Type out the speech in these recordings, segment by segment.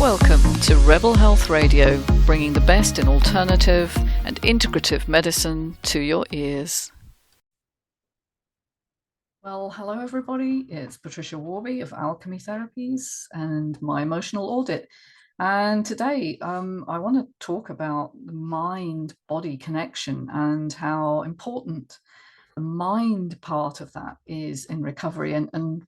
Welcome to Rebel Health Radio, bringing the best in alternative and integrative medicine to your ears. Well, hello everybody, it's Patricia Warby of Alchemy Therapies and my emotional audit. And today I want to talk about the mind-body connection and how important the mind part of that is in recovery, and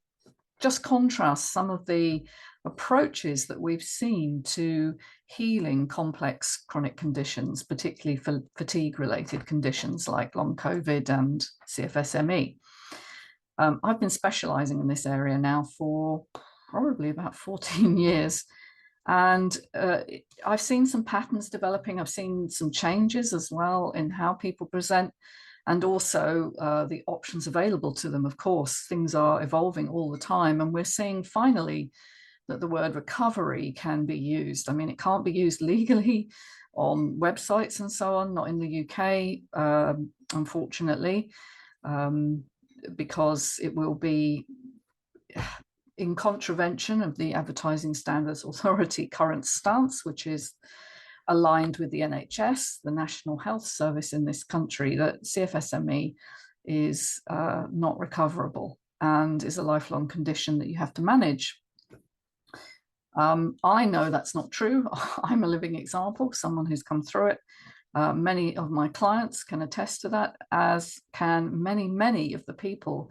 just contrast some of the approaches that we've seen to healing complex chronic conditions, particularly for fatigue-related conditions like long COVID and CFS-ME. I've been specializing in this area now for probably about 14 years. And I've seen some patterns developing. I've seen some changes as well in how people present, and also the options available to them. Of course, things are evolving all the time, and we're seeing finally that the word recovery can be used. I mean, it can't be used legally on websites and so on, not in the UK, unfortunately, because it will be in contravention of the Advertising Standards Authority current stance, which is aligned with the NHS, the National Health Service in this country, that CFS-ME is not recoverable and is a lifelong condition that you have to manage. I know that's not true. I'm a living example, someone who's come through it. Many of my clients can attest to that, as can many of the people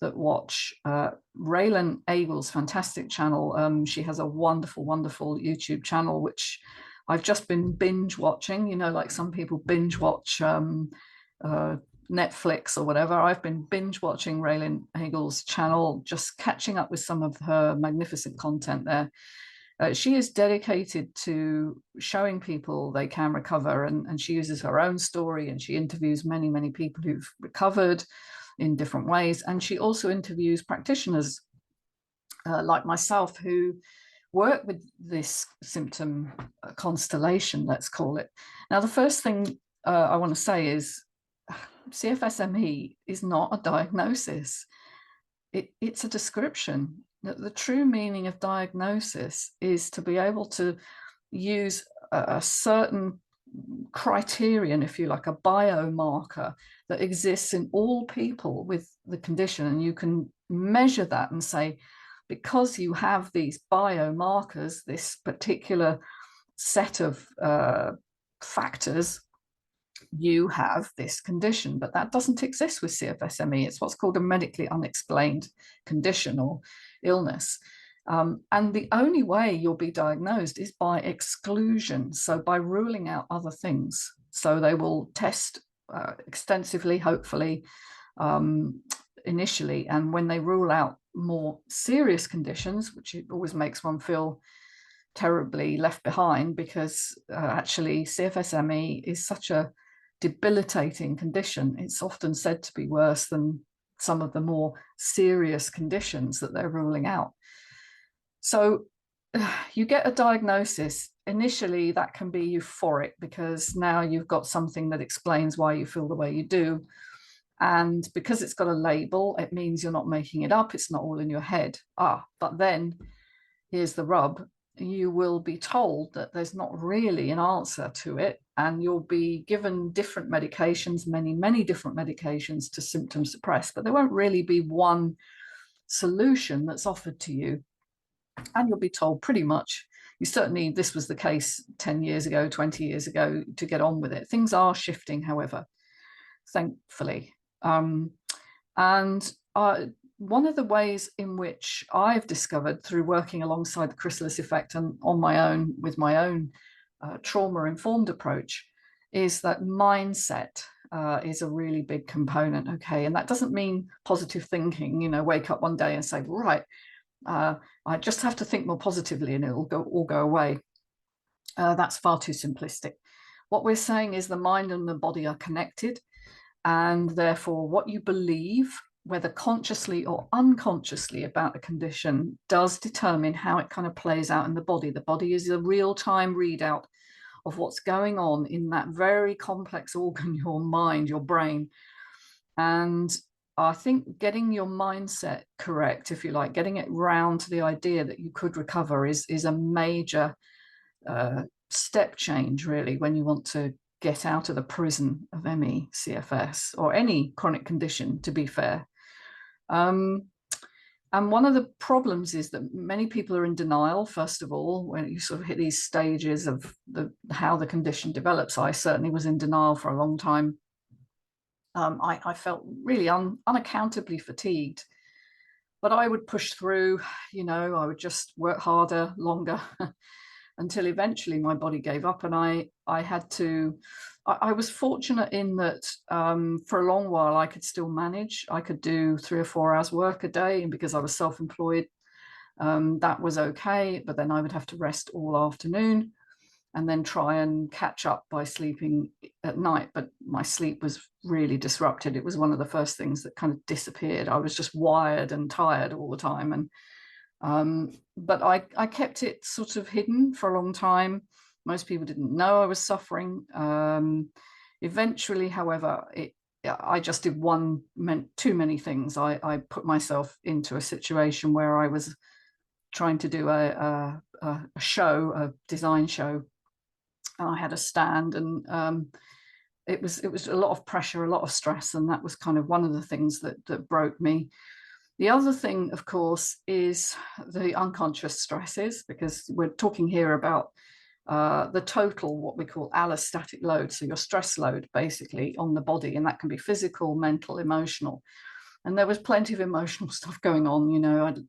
that watch Raylan Eagle's fantastic channel. She has a wonderful YouTube channel, which I've just been binge watching, you know, like some people binge watch Netflix or whatever. I've been binge watching Raylan Eagle's channel, just catching up with some of her magnificent content there. She is dedicated to showing people they can recover, and she uses her own story, and she interviews many people who've recovered in different ways. And she also interviews practitioners like myself who work with this symptom constellation, let's call it. Now, the first thing I want to say is CFS-ME is not a diagnosis. It's a description. The true meaning of diagnosis is to be able to use a certain criterion, if you like, a biomarker that exists in all people with the condition, and you can measure that and say, because you have these biomarkers, this particular set of factors, you have this condition. But that doesn't exist with CFS-ME. It's what's called a medically unexplained condition or illness. And the only way you'll be diagnosed is by exclusion, so by ruling out other things. So they will test extensively, hopefully, initially, and when they rule out more serious conditions, which it always makes one feel terribly left behind, because actually CFS-ME is such a debilitating condition. It's often said to be worse than some of the more serious conditions that they're ruling out. So you get a diagnosis. Initially, that can be euphoric, because now you've got something that explains why you feel the way you do. And because it's got a label, it means you're not making it up. It's not all in your head. But then here's the rub. You will be told that there's not really an answer to it, and you'll be given different medications, many different medications to symptom suppress, but there won't really be one solution that's offered to you. And you'll be told pretty much, this was the case 10 years ago, 20 years ago, to get on with it. Things are shifting, however, thankfully. One of the ways in which I've discovered through working alongside the Chrysalis Effect and on my own, with my own trauma-informed approach, is that mindset is a really big component. Okay, and that doesn't mean positive thinking, you know, wake up one day and say, right, I just have to think more positively and it'll all go away. That's far too simplistic. What we're saying is the mind and the body are connected, and therefore what you believe, whether consciously or unconsciously, about a condition does determine how it kind of plays out in the body. The body is a real-time readout of what's going on in that very complex organ, your mind, your brain. And I think getting your mindset correct, if you like, getting it round to the idea that you could recover is a major step change, really, when you want to get out of the prison of ME, CFS, or any chronic condition, to be fair. And one of the problems is that many people are in denial, first of all, when you sort of hit these stages of how the condition develops. I certainly was in denial for a long time. I felt really unaccountably fatigued, but I would push through, I would just work harder, longer, until eventually my body gave up. And I was fortunate in that for a long while I could still manage. I could do 3 or 4 hours work a day, and because I was self-employed, that was okay. But then I would have to rest all afternoon and then try and catch up by sleeping at night. But my sleep was really disrupted. It was one of the first things that kind of disappeared. I was just wired and tired all the time. And but I kept it sort of hidden for a long time. Most people didn't know I was suffering. Eventually, however, I just did too many things. I put myself into a situation where I was trying to do a show, a design show. And I had a stand, and it was a lot of pressure, a lot of stress, and that was kind of one of the things that broke me. The other thing, of course, is the unconscious stresses, because we're talking here about the total, what we call allostatic load. So your stress load basically on the body, and that can be physical, mental, emotional. And there was plenty of emotional stuff going on. I'd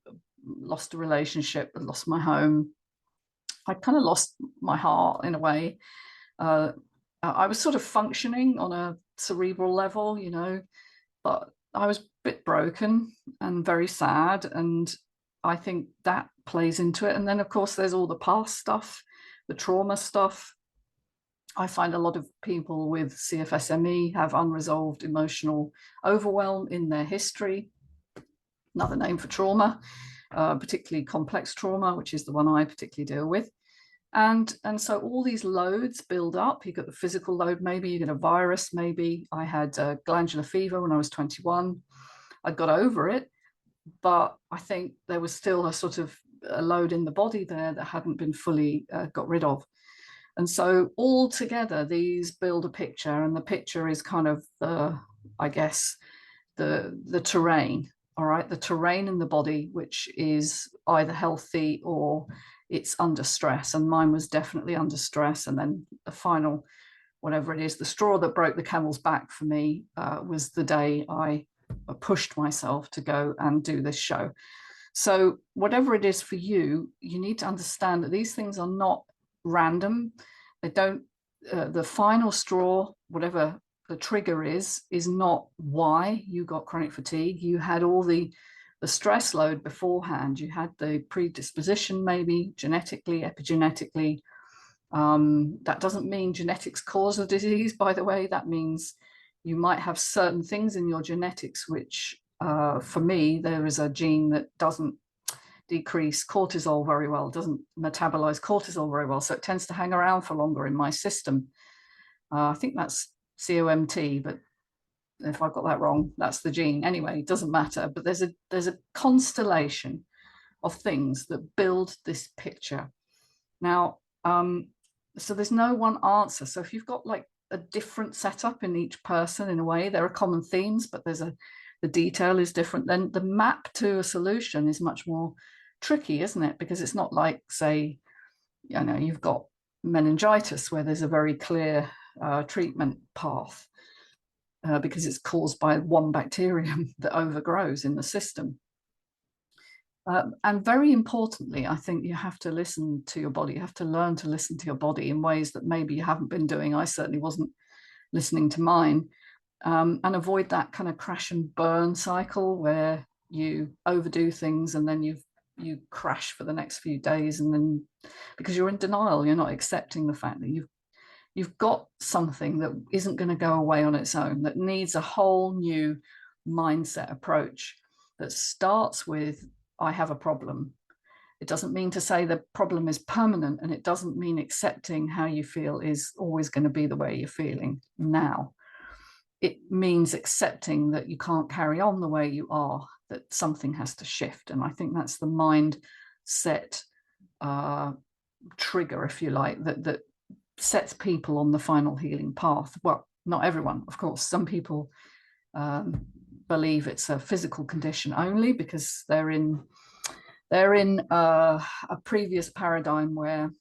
lost a relationship, I lost my home. I kind of lost my heart in a way. I was sort of functioning on a cerebral level, but I was a bit broken and very sad. And I think that plays into it. And then, of course, there's all the past stuff, the trauma stuff. I find a lot of people with CFSME have unresolved emotional overwhelm in their history. Another name for trauma, particularly complex trauma, which is the one I particularly deal with. And so all these loads build up. You've got the physical load, maybe you get a virus, maybe I had glandular fever when I was 21. I got over it, but I think there was still a sort of a load in the body there that hadn't been fully got rid of. And so all together, these build a picture, and the picture is kind of I guess, the terrain, all right, the terrain in the body, which is either healthy or it's under stress. And mine was definitely under stress. And then the final, whatever it is, the straw that broke the camel's back for me was the day I pushed myself to go and do this show. So whatever it is for you, you need to understand that these things are not random. They don't, the final straw, whatever the trigger is not why you got chronic fatigue. You had all the stress load beforehand. You had the predisposition, maybe genetically, epigenetically. That doesn't mean genetics cause the disease, by the way. That means you might have certain things in your genetics, which for me, there is a gene that doesn't decrease cortisol very well, doesn't metabolize cortisol very well. So it tends to hang around for longer in my system. I think that's COMT, but if I've got that wrong, that's the gene. Anyway, it doesn't matter. But there's a constellation of things that build this picture. Now, so there's no one answer. So if you've got like a different setup in each person, in a way, there are common themes, but the detail is different. Then the map to a solution is much more tricky, isn't it? Because it's not like, say, you've got meningitis where there's a very clear treatment path. Because it's caused by one bacterium that overgrows in the system. And very importantly, I think you have to listen to your body. You have to learn to listen to your body in ways that maybe you haven't been doing. I certainly wasn't listening to mine. And avoid that kind of crash and burn cycle where you overdo things and then you crash for the next few days. And then because you're in denial, you're not accepting the fact that you've got something that isn't going to go away on its own, that needs a whole new mindset approach that starts with, I have a problem. It doesn't mean to say the problem is permanent, and it doesn't mean accepting how you feel is always going to be the way you're feeling now. it means accepting that you can't carry on the way you are, that something has to shift. And I think that's the mindset trigger, if you like, that sets people on the final healing path. Well, not everyone, of course. Some people believe it's a physical condition only because they're in a previous paradigm where,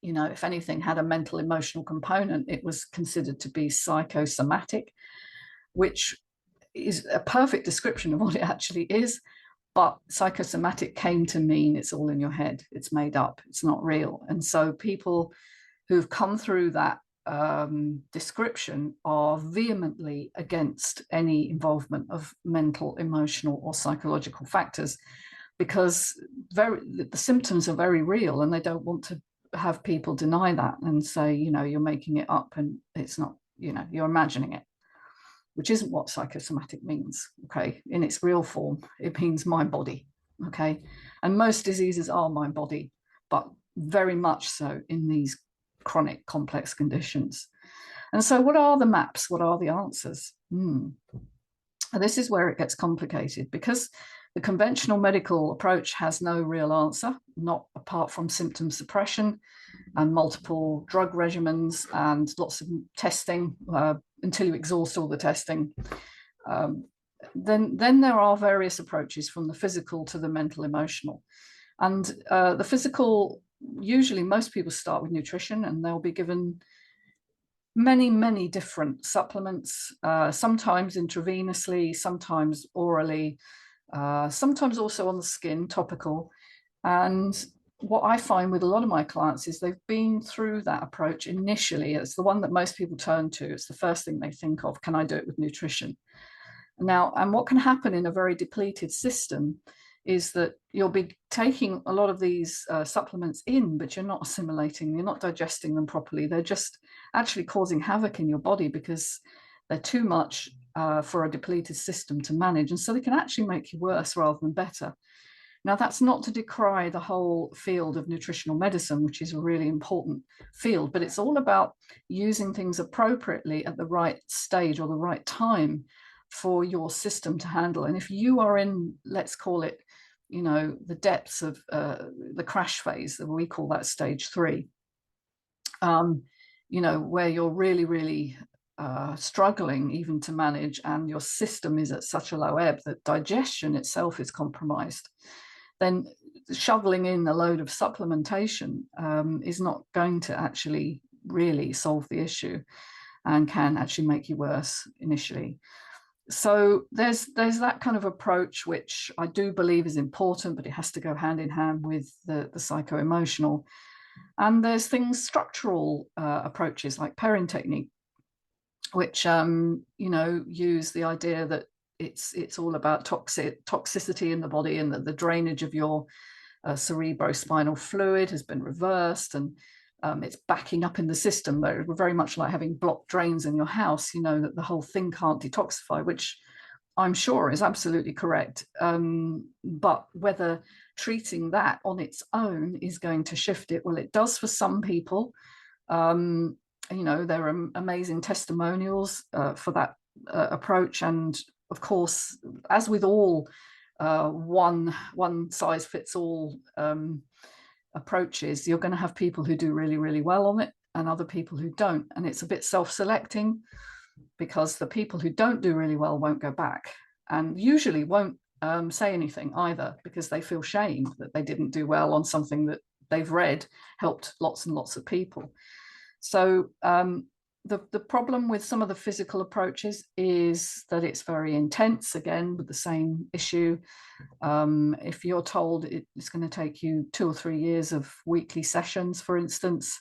you know, if anything had a mental emotional component, it was considered to be psychosomatic, which is a perfect description of what it actually is. But psychosomatic came to mean it's all in your head, it's made up, it's not real. And so people who've come through that description are vehemently against any involvement of mental, emotional, or psychological factors, because the symptoms are very real, and they don't want to have people deny that and say, you know, you're making it up and it's not, you know, you're imagining it, which isn't what psychosomatic means. Okay, in its real form, it means mind body. Okay, and most diseases are mind body, but very much so in these chronic complex conditions. And so what are the maps? What are the answers? And this is where it gets complicated, because the conventional medical approach has no real answer, not apart from symptom suppression and multiple drug regimens and lots of testing until you exhaust all the testing. Then there are various approaches, from the physical to the mental emotional. And the physical, usually most people start with nutrition, and they'll be given many different supplements, sometimes intravenously, sometimes orally, sometimes also on the skin, topical. And what I find with a lot of my clients is they've been through that approach initially. It's the one that most people turn to. It's the first thing they think of. Can I do it with nutrition? Now, and what can happen in a very depleted system is that you'll be taking a lot of these supplements in, but you're not assimilating, you're not digesting them properly. They're just actually causing havoc in your body because they're too much for a depleted system to manage. And so they can actually make you worse rather than better. Now, that's not to decry the whole field of nutritional medicine, which is a really important field, but it's all about using things appropriately at the right stage or the right time for your system to handle. And if you are in, let's call it, you know, the depths of the crash phase, that we call that stage 3, you know, where you're really struggling even to manage, and your system is at such a low ebb that digestion itself is compromised, then shoveling in a load of supplementation is not going to actually really solve the issue, and can actually make you worse initially. So there's that kind of approach, which I do believe is important, but it has to go hand in hand with the psycho-emotional. And there's things, structural approaches like Perrin technique, which you know, use the idea that it's all about toxicity in the body, and that the drainage of your cerebrospinal fluid has been reversed, and it's backing up in the system. But we're very much like having blocked drains in your house, you know, that the whole thing can't detoxify, which I'm sure is absolutely correct. But whether treating that on its own is going to shift it, well, it does for some people. You know, there are amazing testimonials for that approach. And of course, as with all one size fits all approaches, you're going to have people who do really well on it and other people who don't. And it's a bit self-selecting, because the people who don't do really well won't go back, and usually won't say anything either, because they feel shame that they didn't do well on something that they've read helped lots and lots of people. So the problem with some of the physical approaches is that it's very intense, again, with the same issue. If you're told it's going to take you 2 or 3 years of weekly sessions, for instance,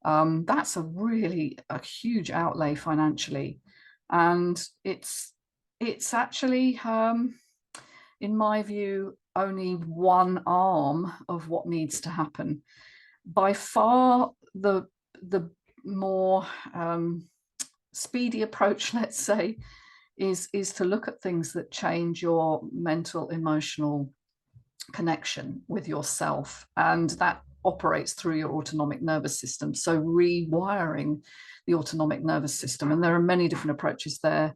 that's a huge outlay financially. And it's actually, in my view, only one arm of what needs to happen. By far, the more speedy approach, let's say, is to look at things that change your mental, emotional connection with yourself. And that operates through your autonomic nervous system. So rewiring the autonomic nervous system. And there are many different approaches there.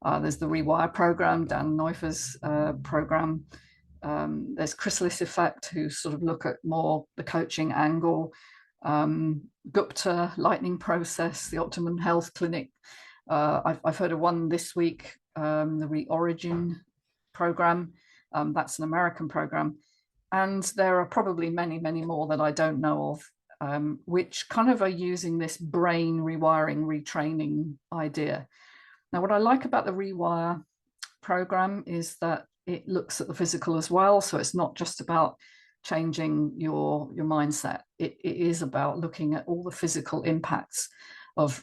There's the Rewire program, Dan Neuffer's program. There's Chrysalis Effect, who sort of look at more the coaching angle. Gupta, lightning process, the Optimum Health Clinic. I've heard of one this week, the Reorigin program. That's an American program. And there are probably many, many more that I don't know of, which kind of are using this brain rewiring, retraining idea. Now, what I like about the Rewire program is that it looks at the physical as well. So it's not just about changing your mindset. It is about looking at all the physical impacts of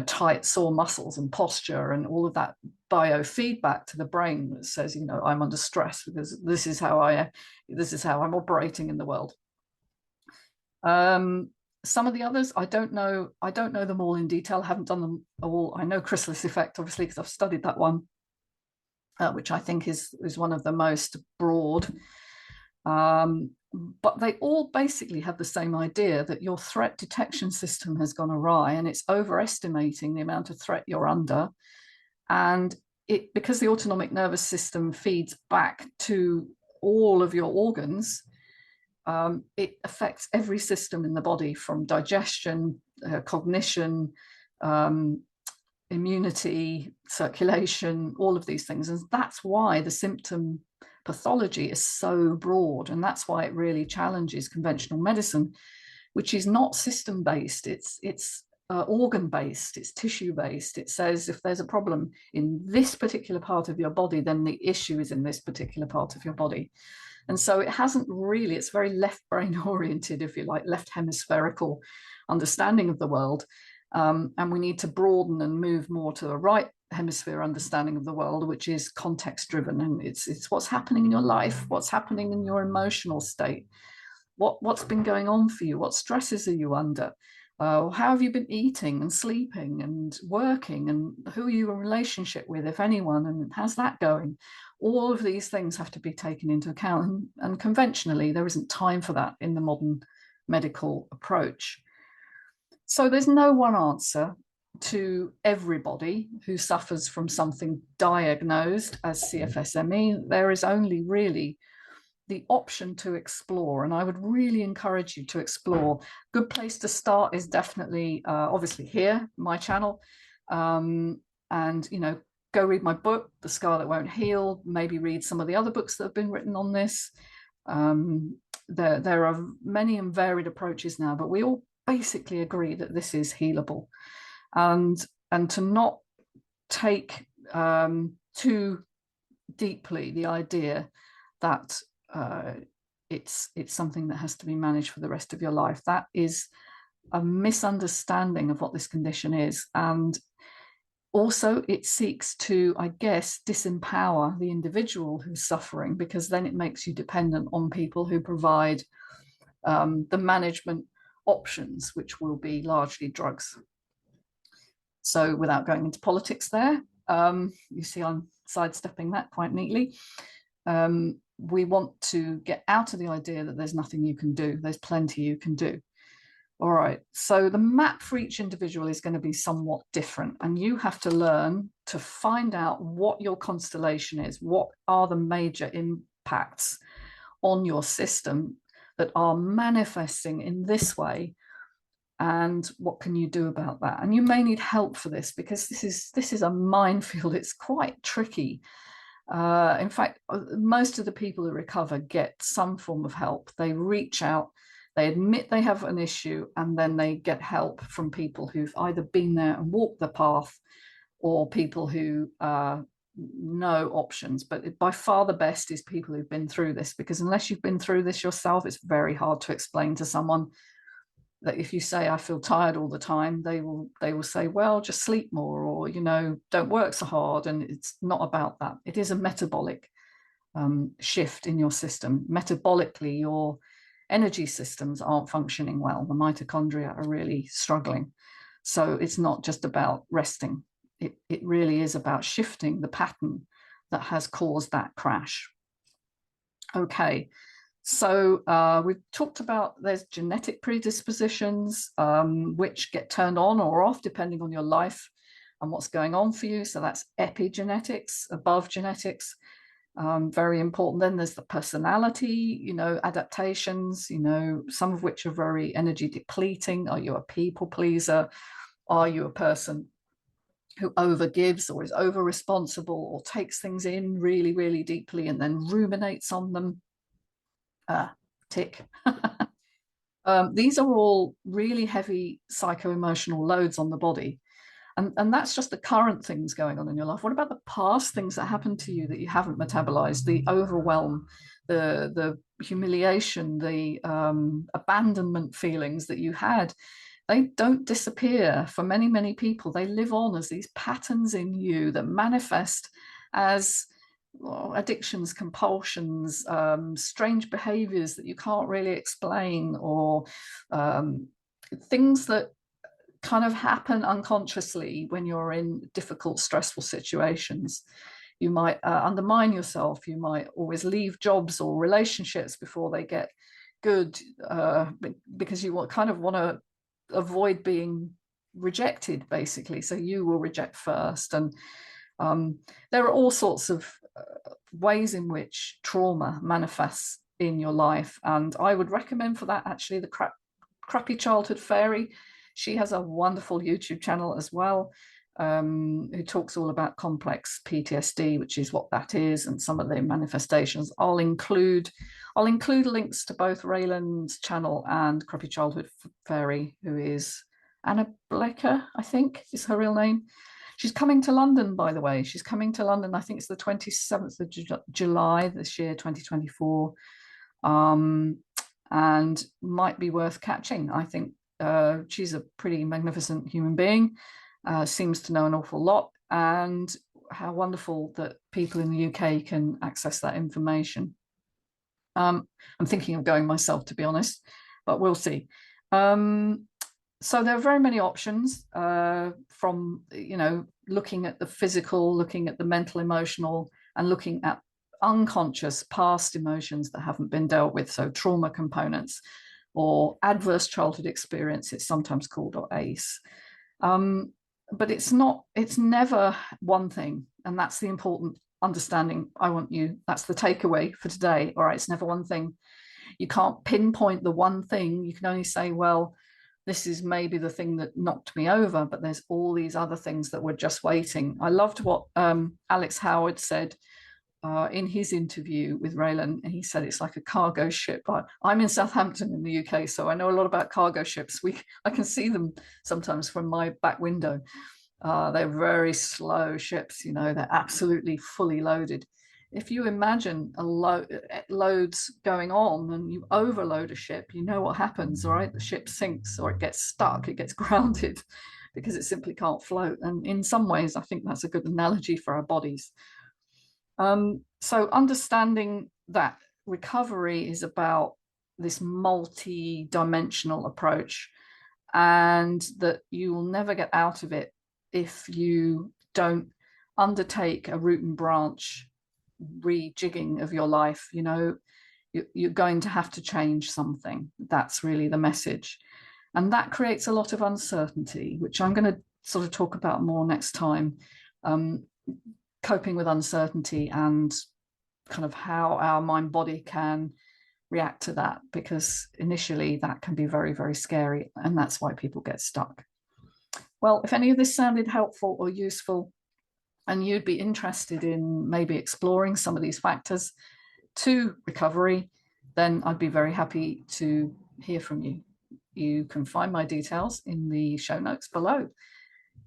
tight, sore muscles and posture and all of that biofeedback to the brain that says, I'm under stress because this is how I'm operating in the world. Some of the others, I don't know them all in detail. I haven't done them all. I know Chrysalis Effect, obviously, because I've studied that one, which I think is one of the most broad. But they all basically have the same idea, that your threat detection system has gone awry and it's overestimating the amount of threat you're under. And because the autonomic nervous system feeds back to all of your organs, it affects every system in the body, from digestion, cognition, immunity, circulation, all of these things. And that's why the symptom pathology is so broad. And that's why it really challenges conventional medicine, which is not system-based. It's organ-based, it's tissue-based. It says if there's a problem in this particular part of your body, then the issue is in this particular part of your body. And so it hasn't really, it's very left brain oriented, if you like, left hemispherical understanding of the world. And we need to broaden and move more to a right hemisphere understanding of the world, which is context driven. And it's what's happening in your life, what's happening in your emotional state, what's been going on for you, what stresses are you under, how have you been eating and sleeping and working, and who are you in relationship with, if anyone, and how's that going? All of these things have to be taken into account. And conventionally, there isn't time for that in the modern medical approach. So there's no one answer to everybody who suffers from something diagnosed as CFSME. There is only really the option to explore, and I would really encourage you to explore. Good place to start is definitely, obviously here, my channel, and go read my book, The Scar That Won't Heal. Maybe read some of the other books that have been written on this. There are many and varied approaches now, but we all basically agree that this is healable, and to not take too deeply the idea that it's something that has to be managed for the rest of your life. That is a misunderstanding of what this condition is. And also it seeks to, I guess, disempower the individual who's suffering, because then it makes you dependent on people who provide the management options, which will be largely drugs. So without going into politics there, you see I'm sidestepping that quite neatly. We want to get out of the idea that there's nothing you can do. There's plenty you can do. All right, so the map for each individual is going to be somewhat different, and you have to learn to find out what your constellation is, what are the major impacts on your system that are manifesting in this way, and what can you do about that. And you may need help for this, because this is a minefield. It's quite tricky. In fact, most of the people who recover get some form of help. They reach out, they admit they have an issue, and then they get help from people who've either been there and walked the path, or people who know options. But by far the best is people who've been through this, because unless you've been through this yourself, it's very hard to explain to someone that if you say, I feel tired all the time, they will say, well, just sleep more, or, don't work so hard. And it's not about that. It is a metabolic shift in your system. Metabolically, your energy systems aren't functioning well. The mitochondria are really struggling. So it's not just about resting. It really is about shifting the pattern that has caused that crash. Okay, So we've talked about there's genetic predispositions, which get turned on or off depending on your life and what's going on for you. So that's epigenetics, above genetics. Very important. Then there's the personality, adaptations, some of which are very energy depleting. Are you a people pleaser? Are you a person who overgives or is over responsible or takes things in really, really deeply and then ruminates on them? Tick. These are all really heavy psycho-emotional loads on the body. And that's just the current things going on in your life. What about the past things that happened to you that you haven't metabolized? The overwhelm, the humiliation, the abandonment feelings that you had. They don't disappear for many, many people. They live on as these patterns in you that manifest as addictions, compulsions, strange behaviors that you can't really explain, or things that kind of happen unconsciously when you're in difficult, stressful situations. You might undermine yourself. You might always leave jobs or relationships before they get good, because you kind of want to avoid being rejected, basically. So you will reject first. And there are all sorts of ways in which trauma manifests in your life. And I would recommend for that, actually, the Crappy Childhood Fairy. She has a wonderful YouTube channel as well, who talks all about complex PTSD, which is what that is, and some of the manifestations. I'll include links to both Raylan's channel and Crappy Childhood Fairy, who is Anna Blecker, I think is her real name. She's coming to London, by the way. She's coming to London, I think it's the 27th of July this year, 2024, and might be worth catching. I think she's a pretty magnificent human being, seems to know an awful lot, and how wonderful that people in the UK can access that information. I'm thinking of going myself, to be honest, but we'll see. So there are very many options, from, looking at the physical, looking at the mental, emotional, and looking at unconscious past emotions that haven't been dealt with. So trauma components or adverse childhood experience, it's sometimes called, or ACE. But it's never one thing. And that's the important understanding that's the takeaway for today. All right, it's never one thing. You can't pinpoint the one thing. You can only say, well, this is maybe the thing that knocked me over, but there's all these other things that were just waiting. I loved what Alex Howard said in his interview with Raylan, and he said it's like a cargo ship. I'm in Southampton in the UK, so I know a lot about cargo ships. I can see them sometimes from my back window. They're very slow ships, they're absolutely fully loaded. If you imagine loads going on and you overload a ship, you know what happens, all right? The ship sinks, or it gets stuck, it gets grounded, because it simply can't float. And in some ways, I think that's a good analogy for our bodies. So understanding that recovery is about this multi-dimensional approach, and that you will never get out of it if you don't undertake a root and branch rejigging of your life. You're going to have to change something. That's really the message. And that creates a lot of uncertainty, which I'm going to sort of talk about more next time. Coping with uncertainty and kind of how our mind body can react to that, because initially that can be very, very scary, and that's why people get stuck. Well, if any of this sounded helpful or useful, and you'd be interested in maybe exploring some of these factors to recovery, then I'd be very happy to hear from you. You can find my details in the show notes below.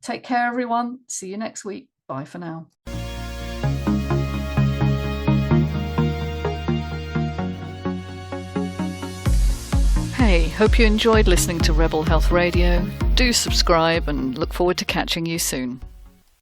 Take care, everyone. See you next week. Bye for now. Hey, hope you enjoyed listening to Rebel Health Radio. Do subscribe and look forward to catching you soon.